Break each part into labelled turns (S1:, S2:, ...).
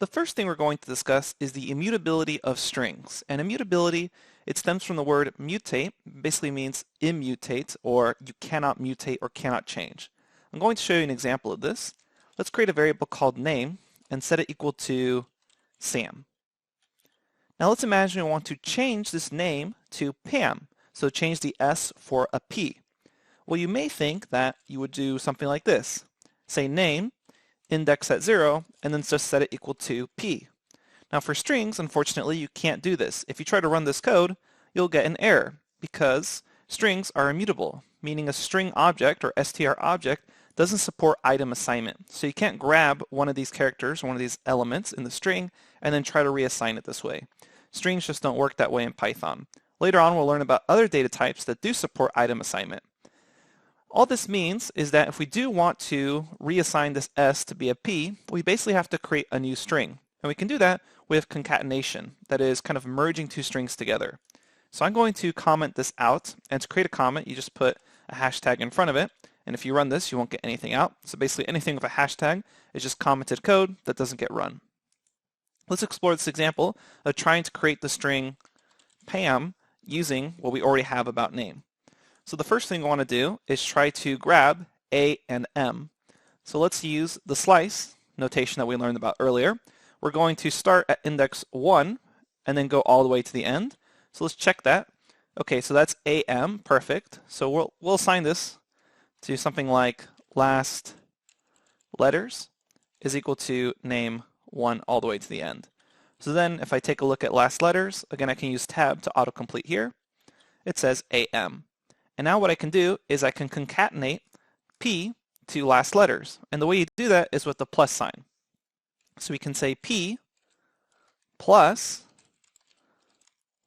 S1: The first thing we're going to discuss is the immutability of strings. And immutability, it stems from the word mutate, basically means immutate, or you cannot mutate or cannot change. I'm going to show you an example of this. Let's create a variable called name and set it equal to Sam. Now let's imagine we want to change this name to Pam, so change the S for a P. Well, you may think that you would do something like this. Say name, index at 0, and then just set it equal to P. Now for strings, unfortunately, you can't do this. If you try to run this code, you'll get an error because strings are immutable, meaning a string object or str object doesn't support item assignment. So you can't grab one of these characters, one of these elements in the string, and then try to reassign it this way. Strings just don't work that way in Python. Later on, we'll learn about other data types that do support item assignment. All this means is that if we do want to reassign this S to be a P, we basically have to create a new string. And we can do that with concatenation, that is kind of merging two strings together. So I'm going to comment this out, and to create a comment, you just put a hashtag in front of it, and if you run this, you won't get anything out. So basically anything with a hashtag is just commented code that doesn't get run. Let's explore this example of trying to create the string Pam using what we already have about name. So the first thing we want to do is try to grab A and M. So let's use the slice notation that we learned about earlier. We're going to start at index 1 and then go all the way to the end. So let's check that. Okay, so that's AM, perfect. So we'll assign this to something like last letters is equal to name 1 all the way to the end. So then if I take a look at last letters, again I can use tab to autocomplete here. It says AM. And now what I can do is I can concatenate P to last letters. And the way you do that is with the plus sign. So we can say P plus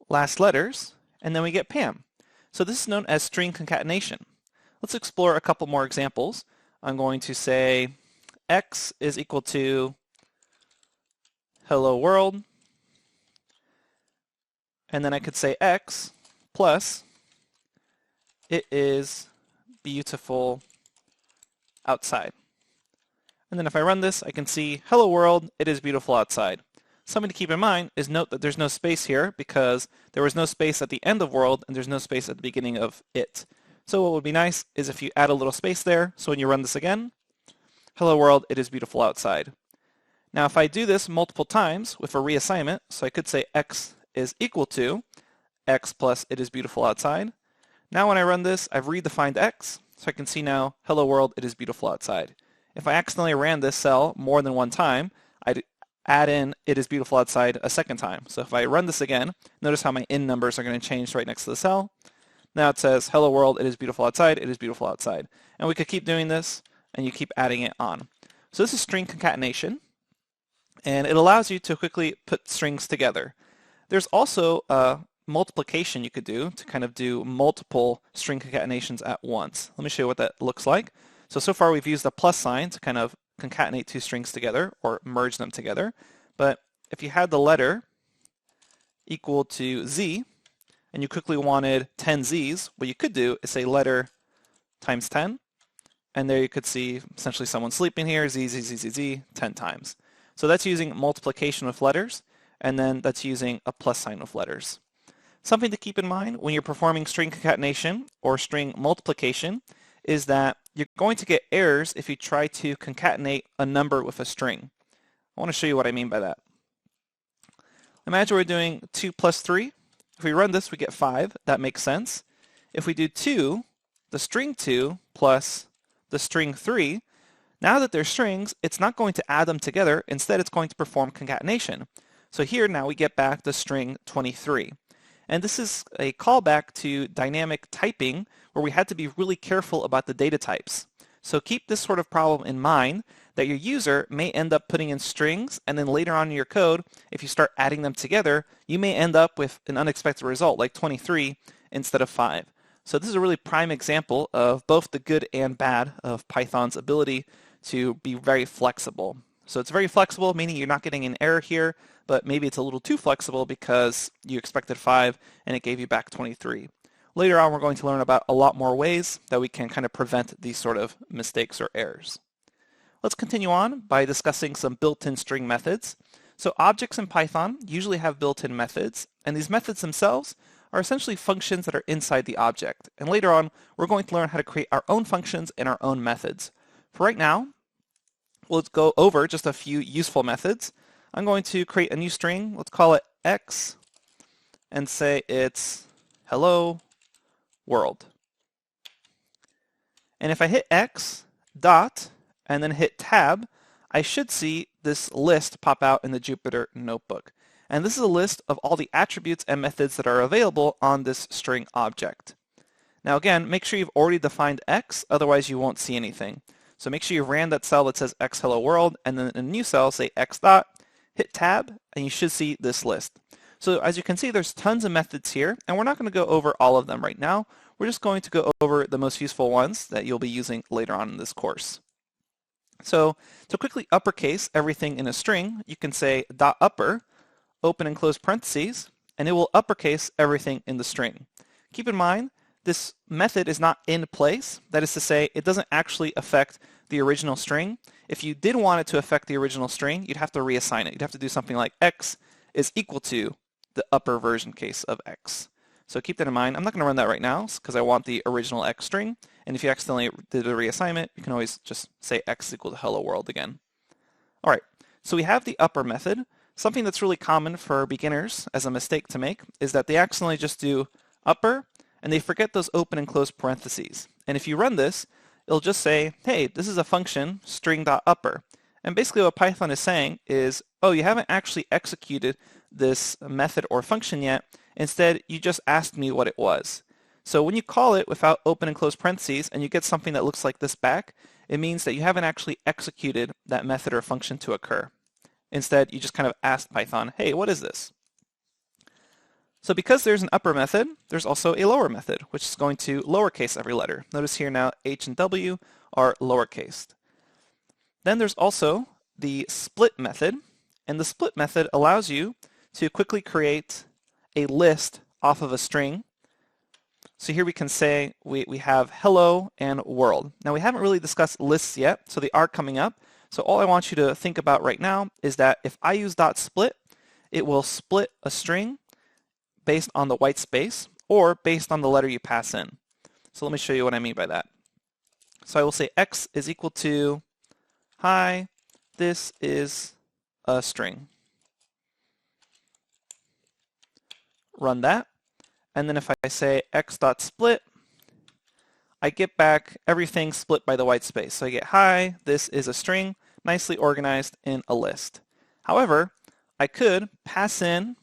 S1: last letters, and then we get Pam. So this is known as string concatenation. Let's explore a couple more examples. I'm going to say X is equal to hello world, and then I could say X plus it is beautiful outside. And then if I run this, I can see hello world, it is beautiful outside. Something to keep in mind is note that there's no space here because there was no space at the end of world and there's no space at the beginning of it. So what would be nice is if you add a little space there, so when you run this again, hello world, it is beautiful outside. Now if I do this multiple times with a reassignment, so I could say X is equal to X plus it is beautiful outside. Now when I run this, I've redefined X, so I can see now, hello world, it is beautiful outside. If I accidentally ran this cell more than one time, I'd add in it is beautiful outside a second time. So if I run this again, notice how my in numbers are going to change right next to the cell. Now it says, hello world, it is beautiful outside, it is beautiful outside. And we could keep doing this, and you keep adding it on. So this is string concatenation, and it allows you to quickly put strings together. There's also multiplication you could do to kind of do multiple string concatenations at once. Let me show you what that looks like. So far we've used a plus sign to kind of concatenate two strings together or merge them together. But if you had the letter equal to Z and you quickly wanted 10 Z's, what you could do is say letter times 10. And there you could see essentially someone sleeping here, Z, Z, Z, Z, Z, 10 times. So that's using multiplication with letters, and then that's using a plus sign with letters. Something to keep in mind when you're performing string concatenation or string multiplication is that you're going to get errors if you try to concatenate a number with a string. I want to show you what I mean by that. Imagine we're doing 2 plus 3. If we run this, we get 5. That makes sense. If we do 2, the string 2 plus the string 3, now that they're strings, it's not going to add them together. Instead, it's going to perform concatenation. So here now we get back the string 23. And this is a callback to dynamic typing where we had to be really careful about the data types. So keep this sort of problem in mind that your user may end up putting in strings, and then later on in your code, if you start adding them together, you may end up with an unexpected result like 23 instead of 5. So this is a really prime example of both the good and bad of Python's ability to be very flexible. So it's very flexible, meaning you're not getting an error here, but maybe it's a little too flexible because you expected 5 and it gave you back 23. Later on, we're going to learn about a lot more ways that we can kind of prevent these sort of mistakes or errors. Let's continue on by discussing some built-in string methods. So objects in Python usually have built-in methods, and these methods themselves are essentially functions that are inside the object. And later on, we're going to learn how to create our own functions and our own methods. For right now, let's go over just a few useful methods. I'm going to create a new string. Let's call it x and say it's hello world. And if I hit x dot and then hit tab, I should see this list pop out in the Jupyter notebook. And this is a list of all the attributes and methods that are available on this string object. Now again, make sure you've already defined x, otherwise you won't see anything. So make sure you ran that cell that says x hello world, and then in a new cell say x dot, hit tab, and you should see this list. So as you can see, there's tons of methods here, and we're not going to go over all of them right now. We're just going to go over the most useful ones that you'll be using later on in this course. So to quickly uppercase everything in a string, you can say dot upper, open and close parentheses, and it will uppercase everything in the string. Keep in mind, this method is not in place. That is to say, it doesn't actually affect the original string. If you did want it to affect the original string, you'd have to reassign it. You'd have to do something like x is equal to the upper version case of x. So keep that in mind. I'm not going to run that right now because I want the original x string. And if you accidentally did a reassignment, you can always just say x is equal to hello world again. All right, so we have the upper method. Something that's really common for beginners as a mistake to make is that they accidentally just do upper and they forget those open and close parentheses. And if you run this, it'll just say, hey, this is a function string.upper. And basically what Python is saying is, oh, you haven't actually executed this method or function yet. Instead, you just asked me what it was. So when you call it without open and close parentheses and you get something that looks like this back, it means that you haven't actually executed that method or function to occur. Instead, you just kind of asked Python, hey, what is this? So because there's an upper method, there's also a lower method, which is going to lowercase every letter. Notice here now H and W are lowercased. Then there's also the split method, and the split method allows you to quickly create a list off of a string. So here we can say we have hello and world. Now we haven't really discussed lists yet, so they are coming up. So all I want you to think about right now is that if I use .split, it will split a string based on the white space or based on the letter you pass in. So let me show you what I mean by that. So I will say x is equal to, hi, this is a string. Run that. And then if I say x.split, I get back everything split by the white space. So I get, hi, this is a string, nicely organized in a list. However, I could pass in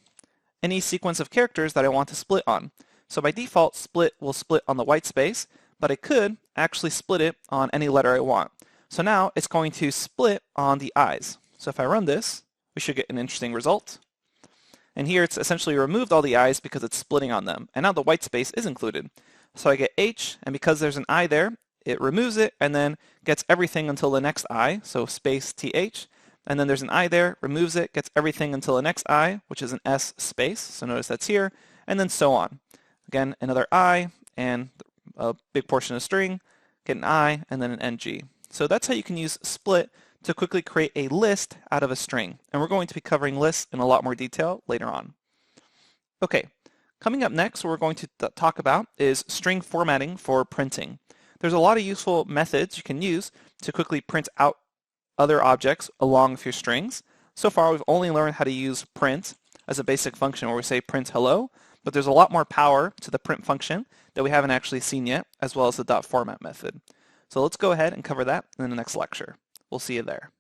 S1: any sequence of characters that I want to split on. So by default, split will split on the white space, but I could actually split it on any letter I want. So now it's going to split on the i's. So if I run this, we should get an interesting result. And here it's essentially removed all the i's because it's splitting on them. And now the white space is included. So I get h, and because there's an I there, it removes it and then gets everything until the next I, so space th. And then there's an I there, removes it, gets everything until the next I, which is an s space. So notice that's here, and then so on. Again, another I, and a big portion of string, get an I, and then an ng. So that's how you can use split to quickly create a list out of a string. And we're going to be covering lists in a lot more detail later on. Okay, coming up next, what we're going to talk about is string formatting for printing. There's a lot of useful methods you can use to quickly print out other objects along with your strings. So far, we've only learned how to use print as a basic function where we say print hello, but there's a lot more power to the print function that we haven't actually seen yet, as well as the .format method. So let's go ahead and cover that in the next lecture. We'll see you there.